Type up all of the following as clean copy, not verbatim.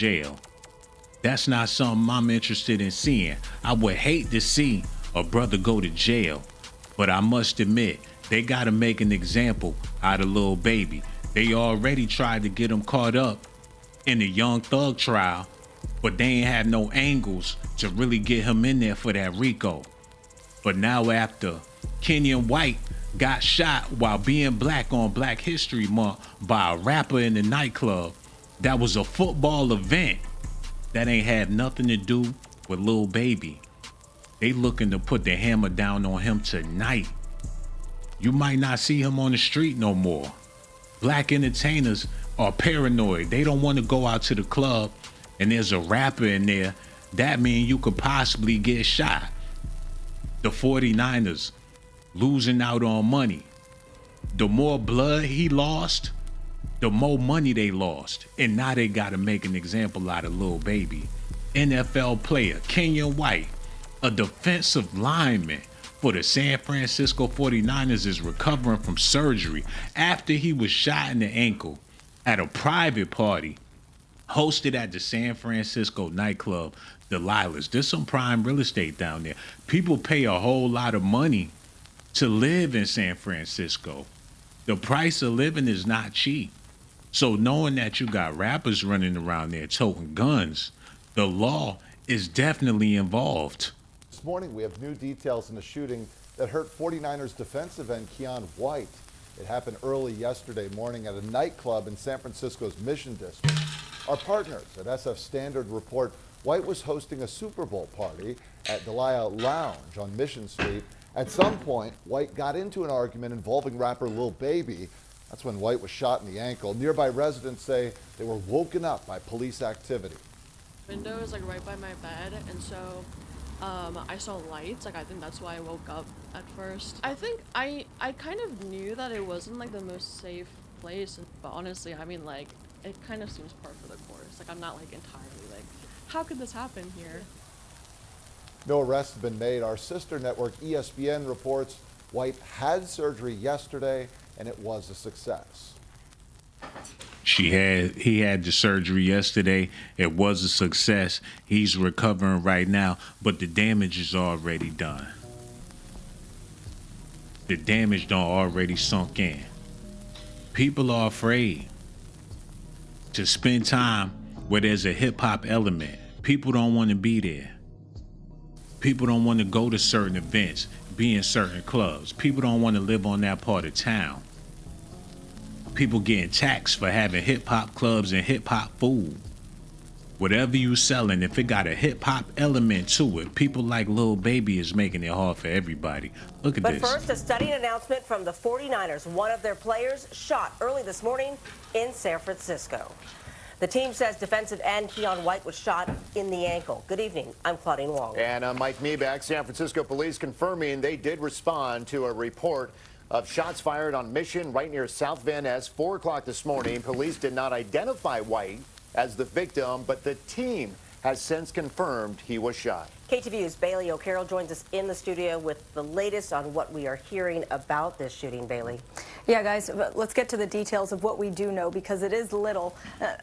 jail. That's not something I'm interested in seeing. I would hate to see a brother go to jail, but I must admit, they gotta make an example out of Lil Baby. They already tried to get him caught up in the Young Thug trial, but they ain't had no angles to really get him in there for that RICO. But now after Keion White got shot while being black on Black History Month by a rapper in the nightclub, that was a football event that ain't had nothing to do with Lil Baby. They looking to put the hammer down on him tonight. You might not see him on the street no more. Black entertainers are paranoid. They don't want to go out to the club and there's a rapper in there. That means you could possibly get shot. The 49ers losing out on money. The more blood he lost, the more money they lost. And now they got to make an example out of Lil Baby. NFL player Keion White, a defensive lineman for the San Francisco 49ers, is recovering from surgery after he was shot in the ankle at a private party hosted at the San Francisco nightclub Delilah's. There's some prime real estate down there. People pay a whole lot of money to live in San Francisco. The price of living is not cheap. So knowing that you got rappers running around there toting guns, the law is definitely involved. This morning, we have new details in a shooting that hurt 49ers defensive end Keion White. It happened early yesterday morning at a nightclub in San Francisco's Mission District. Our partners at SF Standard report White was hosting a Super Bowl party at Delilah Lounge on Mission Street. At some point, White got into an argument involving rapper Lil Baby. That's when White was shot in the ankle. Nearby residents say they were woken up by police activity. Window is like right by my bed, and so I saw lights. Like I think that's why I woke up at first. I think I kind of knew that it wasn't like the most safe place, but honestly, I mean, like it kind of seems par for the course. Like I'm not like entirely like, how could this happen here? No arrests have been made. Our sister network ESPN reports White had surgery yesterday and it was a success. He had the surgery yesterday. It was a success. He's recovering right now, but the damage is already done. The damage done already sunk in. People are afraid to spend time where there's a hip hop element. People don't want to be there. People don't want to go to certain events, be in certain clubs. People don't want to live on that part of town. People getting taxed for having hip hop clubs and hip hop food. Whatever you selling, if it got a hip hop element to it, people like Lil Baby is making it hard for everybody. Look at this. But first, a stunning announcement from the 49ers. One of their players shot early this morning in San Francisco. The team says defensive end Keion White was shot in the ankle. Good evening. I'm Claudine Wong. And I'm Mike Meeback. San Francisco police confirming they did respond to a report of shots fired on Mission right near South Van Ness, 4 o'clock this morning. Police did not identify White as the victim, but the team has since confirmed he was shot. KTVU's Bailey O'Carroll joins us in the studio with the latest on what we are hearing about this shooting. Bailey. Yeah, guys, let's get to the details of what we do know, because it is little.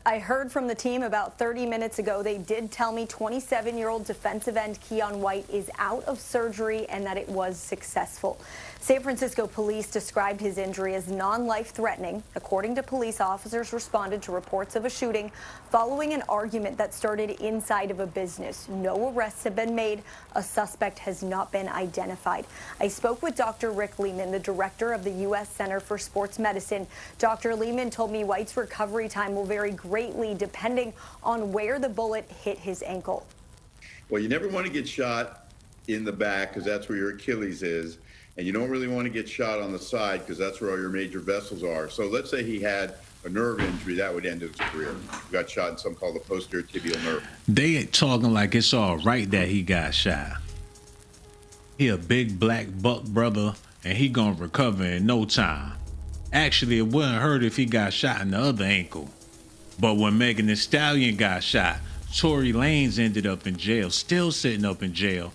I heard from the team about 30 minutes ago. They did tell me 27-year-old defensive end Keion White is out of surgery and that it was successful. San Francisco police described his injury as non-life-threatening. According to police, officers responded to reports of a shooting following an argument that started inside of a business. No arrests have been made. A suspect has not been identified. I spoke with Dr. Rick Lehman, the director of the U.S. Center for Sports Medicine. Dr. Lehman told me White's recovery time will vary greatly depending on where the bullet hit his ankle. Well, you never want to get shot in the back because that's where your Achilles is. And you don't really want to get shot on the side because that's where all your major vessels are. So let's say he had a nerve injury, that would end his career. He got shot in something called the posterior tibial nerve. They talking like it's all right that he got shot. He a big black buck brother and he gonna recover in no time. Actually, it wouldn't hurt if he got shot in the other ankle. But when Megan Thee Stallion got shot, Tory Lanez ended up in jail, still sitting up in jail,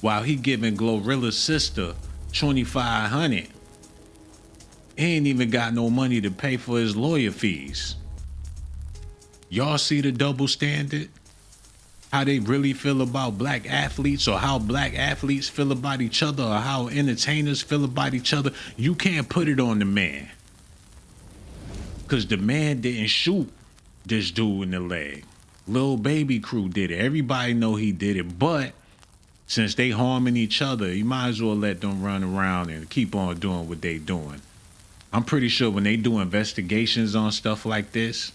while he giving Glorilla's sister $2,500. He ain't even got no money to pay for his lawyer fees. Y'all see the double standard? How they really feel about black athletes, or how black athletes feel about each other, or how entertainers feel about each other. You can't put it on the man. Because the man didn't shoot this dude in the leg. Lil Baby crew did it. Everybody know he did it. But since they harming each other, you might as well let them run around and keep on doing what they doing. I'm pretty sure when they do investigations on stuff like this,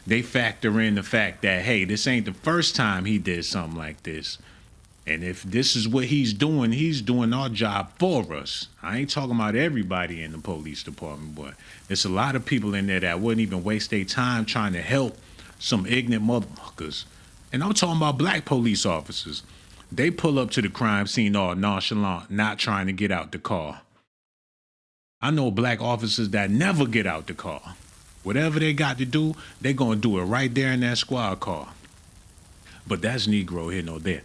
they factor in the fact that, hey, this ain't the first time he did something like this. And if this is what he's doing our job for us. I ain't talking about everybody in the police department, but there's a lot of people in there that wouldn't even waste their time trying to help some ignorant motherfuckers. And I'm talking about black police officers. They pull up to the crime scene all nonchalant, not trying to get out the car. I know black officers that never get out the car. Whatever they got to do, they gonna do it right there in that squad car. But that's Negro here, no there.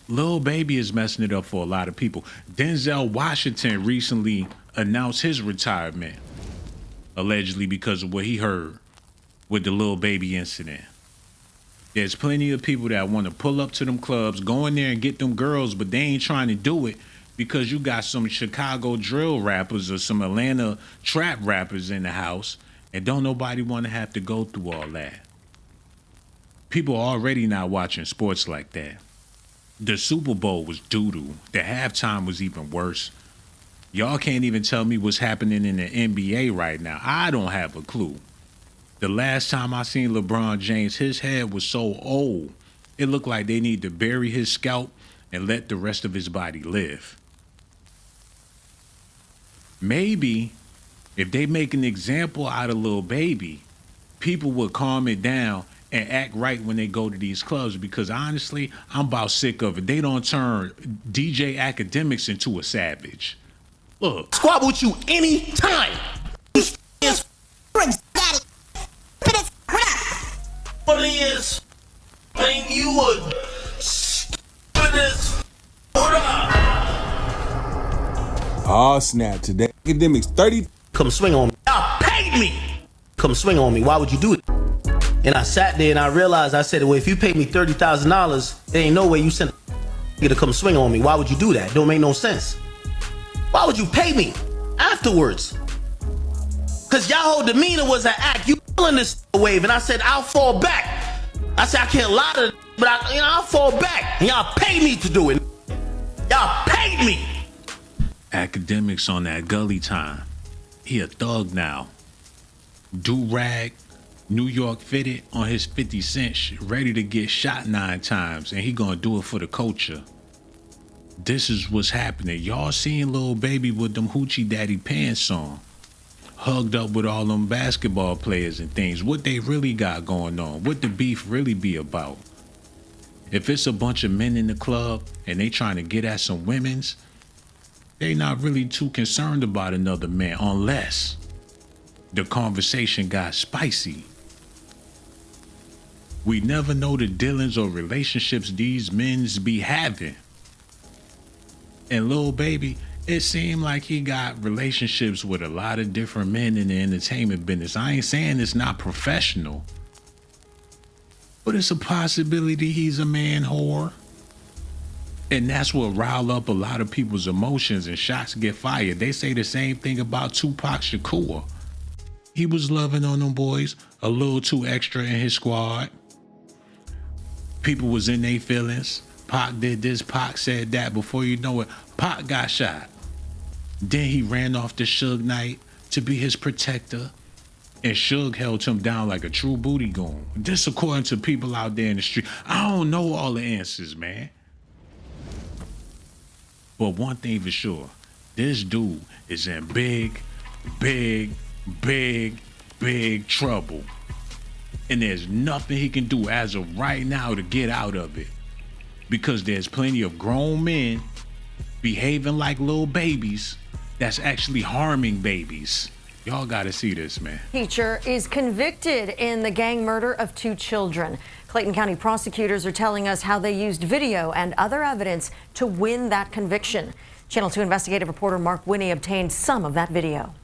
Lil Baby is messing it up for a lot of people. Denzel Washington recently announced his retirement, allegedly because of what he heard with the Lil Baby incident. There's plenty of people that want to pull up to them clubs, go in there and get them girls, but they ain't trying to do it because you got some Chicago drill rappers or some Atlanta trap rappers in the house, and don't nobody want to have to go through all that. People are already not watching sports like that. The Super Bowl was doo-doo. The halftime was even worse. Y'all can't even tell me what's happening in the NBA right now. I don't have a clue. The last time I seen LeBron James, his head was so old, it looked like they need to bury his scalp and let the rest of his body live. Maybe if they make an example out of Lil Baby, people would calm it down and act right when they go to these clubs, because honestly, I'm about sick of it. They don't turn DJ Academics into a savage. Look. Squabble with you anytime. What is thing you would stupidest. Oh snap, today Academics 30. Come swing on me. Y'all paid me. Come swing on me. Why would you do it? And I sat there and I realized, I said, well, if you pay me $30,000, there ain't no way you sent a to come swing on me. Why would you do that? Don't make no sense. Why would you pay me afterwards? Because y'all whole demeanor was an act. You pulling this wave, and I said, I'll fall back. I said, I can't lie to but I'll fall back. And y'all paid me to do it. Y'all paid me. Academics on that gully time. He a thug now. Do-rag, New York fitted on his 50 Cent shit, ready to get shot 9 times, and he gonna do it for the culture. This is what's happening. Y'all seeing Lil Baby with them Hoochie Daddy pants on, hugged up with all them basketball players and things. What they really got going on, what the beef really be about. If it's a bunch of men in the club and they trying to get at some women's, they not really too concerned about another man unless the conversation got spicy. We never know the dealings or relationships these men's be having. And Lil Baby, it seemed like he got relationships with a lot of different men in the entertainment business. I ain't saying it's not professional, but it's a possibility he's a man whore. And that's what rile up a lot of people's emotions and shots get fired. They say the same thing about Tupac Shakur. He was loving on them boys a little too extra in his squad. People was in their feelings. Pac did this, Pac said that. Before you know it, Pac got shot. Then he ran off to Suge Knight to be his protector, and Suge held him down like a true booty goon. This according to people out there in the street. I don't know all the answers, man. But one thing for sure, this dude is in big trouble. And there's nothing he can do as of right now to get out of it. Because there's plenty of grown men behaving like little babies that's actually harming babies. Y'all gotta see this, man. Teacher is convicted in the gang murder of 2 children. Clayton County prosecutors are telling us how they used video and other evidence to win that conviction. Channel 2 investigative reporter Mark Winnie obtained some of that video.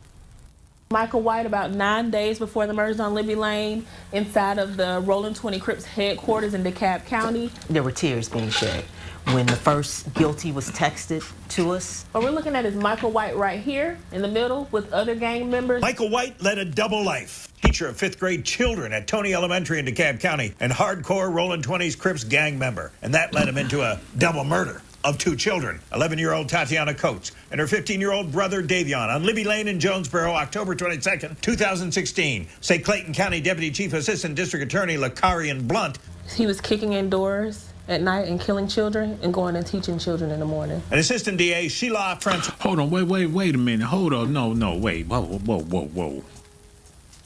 Michael White, about 9 days before the murders on Libby Lane, inside of the Rolling 20 Crips headquarters in DeKalb County. There were tears being shed when the first guilty was texted to us. What we're looking at is Michael White right here in the middle with other gang members. Michael White led a double life. Teacher of 5th grade children at Tony Elementary in DeKalb County and hardcore Rolling 20s Crips gang member. And that led him into a double murder of 2 children, 11-year-old Tatiana Coates and her 15-year-old brother Davion on Libby Lane in Jonesboro, October 22nd, 2016. Say Clayton County Deputy Chief Assistant District Attorney Lakarian Blunt. He was kicking in doors at night and killing children and going and teaching children in the morning. And Assistant DA Sheila Francois. Hold on, wait a minute. Hold on, no, wait. Whoa.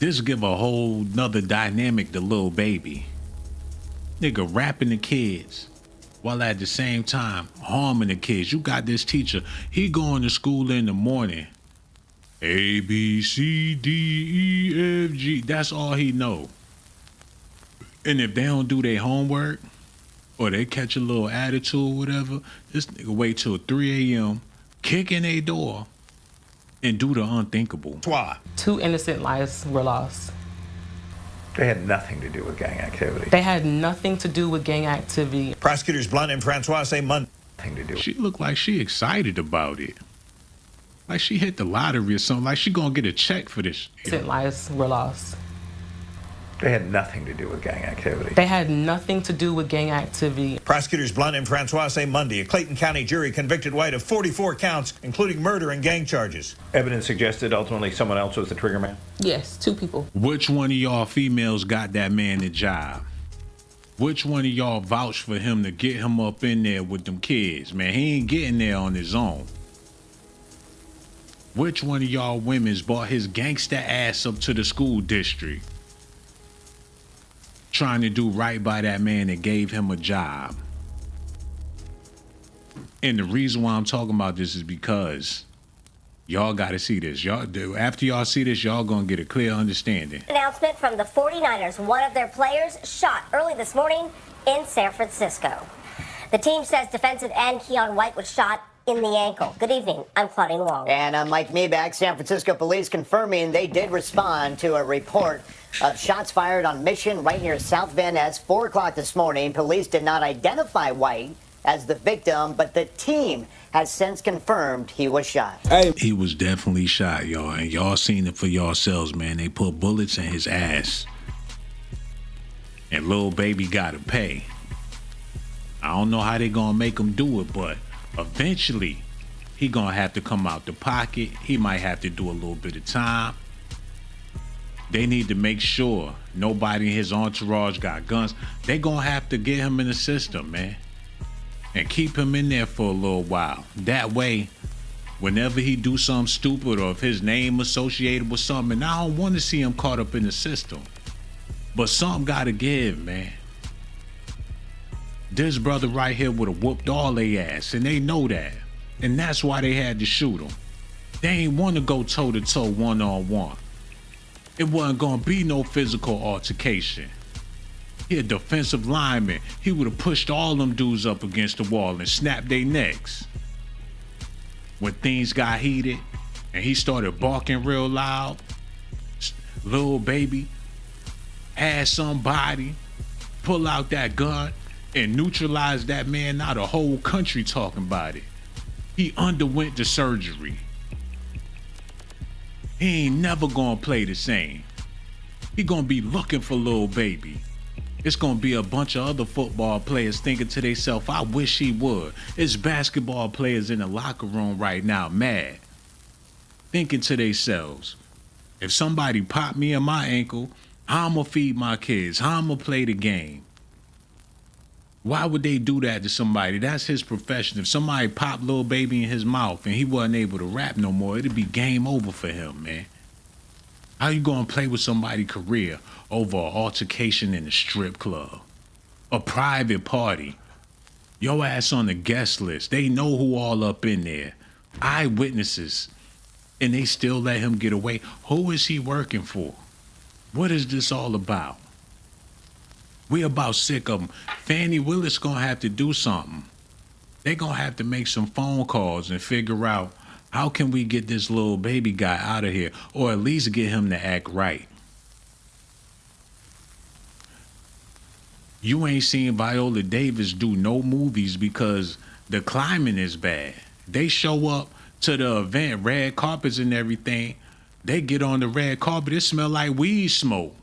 This give a whole nother dynamic to Lil Baby. Nigga rapping the kids while at the same time harming the kids. You got this teacher, he going to school in the morning. A, B, C, D, E, F, G. That's all he know. And if they don't do their homework, or they catch a little attitude or whatever, this nigga wait till 3 a.m., kick in a door, and do the unthinkable. 2 innocent lives were lost. They had nothing to do with gang activity. They had nothing to do with gang activity. Prosecutors Blunt and Francois say Monday. She looked like she excited about it. Like she hit the lottery or something. Like she gonna get a check for this. Innocent lives were lost. They had nothing to do with gang activity. They had nothing to do with gang activity. Prosecutors Blunt and Francois say Monday a Clayton County jury convicted White of 44 counts, including murder and gang charges. Evidence suggested ultimately someone else was the trigger man? Yes, 2 people. Which one of y'all females got that man the job? Which one of y'all vouched for him to get him up in there with them kids? Man, he ain't getting there on his own. Which one of y'all women's brought his gangster ass up to the school district? Trying to do right by that man that gave him a job. And the reason why I'm talking about this is because y'all got to see this. After y'all see this, y'all gonna get a clear understanding. Announcement from the 49ers. One of their players shot early this morning in San Francisco. The team says defensive end Keion White was shot in the ankle. Good evening. I'm Claudine Wong. And I'm Mike Meeback. San Francisco police confirming they did respond to a report of shots fired on Mission right near South Van Ness. 4 o'clock this morning. Police did not identify White as the victim, but the team has since confirmed he was shot. He was definitely shot, y'all, and y'all seen it for yourselves, man. They put bullets in his ass. And Lil Baby gotta pay. I don't know how they gonna make him do it, but eventually he gonna have to come out the pocket. He might have to do a little bit of time. They need to make sure nobody in his entourage got guns. They gonna have to get him in the system, man, and keep him in there for a little while. That way, whenever he do something stupid or if his name associated with something, and I don't want to see him caught up in the system, but something gotta give, man. This brother right here would have whooped all they ass, and they know that, and that's why they had to shoot him. They ain't want to go toe-to-toe, one-on-one. It wasn't gonna be no physical altercation. He a defensive lineman. He would have pushed all them dudes up against the wall and snapped their necks. When things got heated and he started barking real loud, Lil Baby had somebody pull out that gun and neutralize that man. Now the whole country talking about it. He underwent the surgery. He ain't never gonna play the same. He gonna be looking for Lil Baby. It's gonna be a bunch of other football players thinking to themselves, I wish he would. It's basketball players in the locker room right now, mad. Thinking to themselves, if somebody pop me in my ankle, how I'ma feed my kids? How I'ma play the game? Why would they do that to somebody? That's his profession. If somebody popped Lil Baby in his mouth and he wasn't able to rap no more, it'd be game over for him, man. How you gonna play with somebody's career over an altercation in a strip club? A private party. Your ass on the guest list. They know who all up in there. Eyewitnesses. And they still let him get away. Who is he working for? What is this all about? We about sick of them. Fannie Willis gonna have to do something. They gonna have to make some phone calls and figure out How can we get this Lil Baby guy out of here, or at least get him to act right? You ain't seen Viola Davis do no movies because the climate is bad. They show up to the event, red carpets and everything. They get on the red carpet, it smell like weed smoke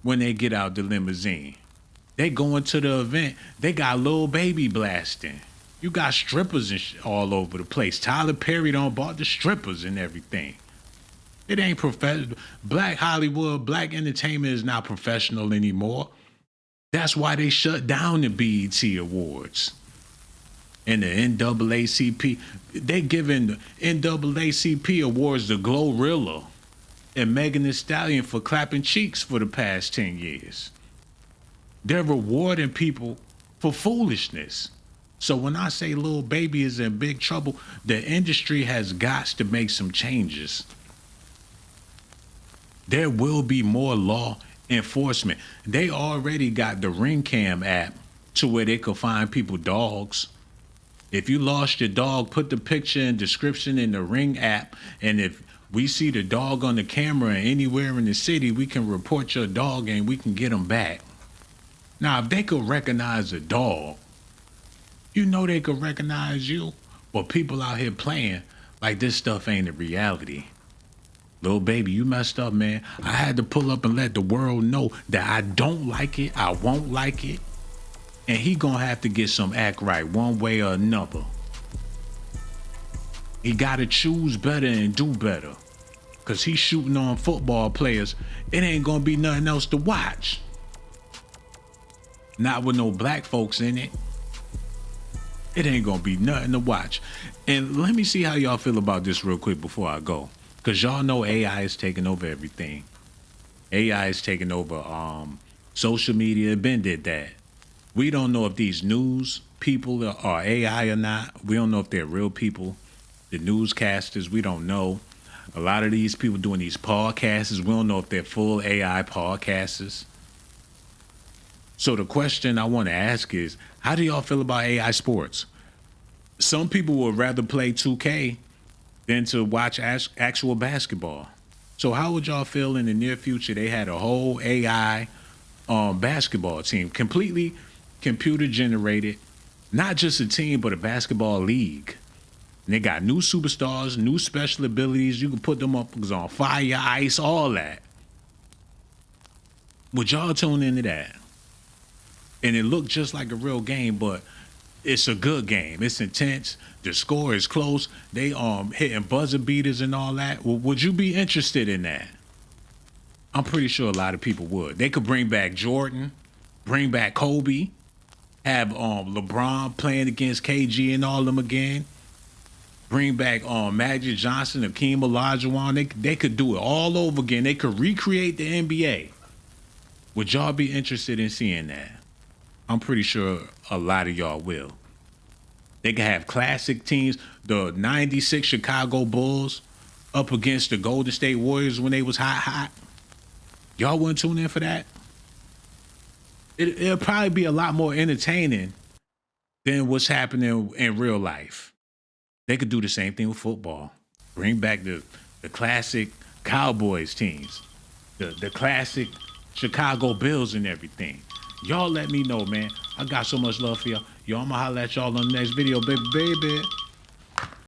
when they get out the limousine. They go into the event, they got Lil Baby blasting. You got strippers and all over the place. Tyler Perry done bought the strippers and everything. It ain't professional. Black Hollywood, black entertainment is not professional anymore. That's why they shut down the BET Awards. And the NAACP, they giving the NAACP awards to Glorilla and Megan Thee Stallion for clapping cheeks for the past 10 years. They're rewarding people for foolishness. So when I say Lil Baby is in big trouble, the industry has got to make some changes. There will be more law enforcement. They already got the Ring Cam app to where they could find people dogs. If you lost your dog, put the picture and description in the Ring app, and if we see the dog on the camera anywhere in the city, we can report your dog and we can get them back. Now, if they could recognize a dog, you know they could recognize you. But people out here playing like this stuff ain't a reality. Lil Baby, you messed up, man. I had to pull up and let the world know that I don't like it, I won't like it, and he gonna have to get some act right one way or another. He gotta choose better and do better. Cause he's shooting on football players. It ain't gonna be nothing else to watch. Not with no black folks in it. It ain't gonna be nothing to watch. And let me see how y'all feel about this real quick before I go. Because y'all know AI is taking over everything. AI is taking over social media. Ben did that. We don't know if these news people are AI or not. We don't know if they're real people. The newscasters, we don't know. A lot of these people doing these podcasts, we don't know if they're full AI podcasters. So the question I want to ask is, how do y'all feel about AI sports? Some people would rather play 2K than to watch actual basketball. So how would y'all feel in the near future they had a whole AI basketball team, completely computer generated, not just a team, but a basketball league? And they got new superstars, new special abilities. You can put them up on fire, ice, all that. Would y'all tune into that? And it looked just like a real game, but it's a good game. It's intense. The score is close. They hitting buzzer beaters and all that. Well, would you be interested in that? I'm pretty sure a lot of people would. They could bring back Jordan, bring back Kobe, have LeBron playing against KG and all them again. Bring back Magic Johnson, Akeem Olajuwon. They could do it all over again. They could recreate the NBA. Would y'all be interested in seeing that? I'm pretty sure a lot of y'all will. They can have classic teams, the 96 Chicago Bulls up against the Golden State Warriors when they was hot. Y'all wouldn't tune in for that? It'll probably be a lot more entertaining than what's happening in real life. They could do the same thing with football. Bring back the classic Cowboys teams, the classic Chicago Bills and everything. Y'all let me know, man. I got so much love for y'all. Y'all, I'ma holler at y'all on the next video, baby.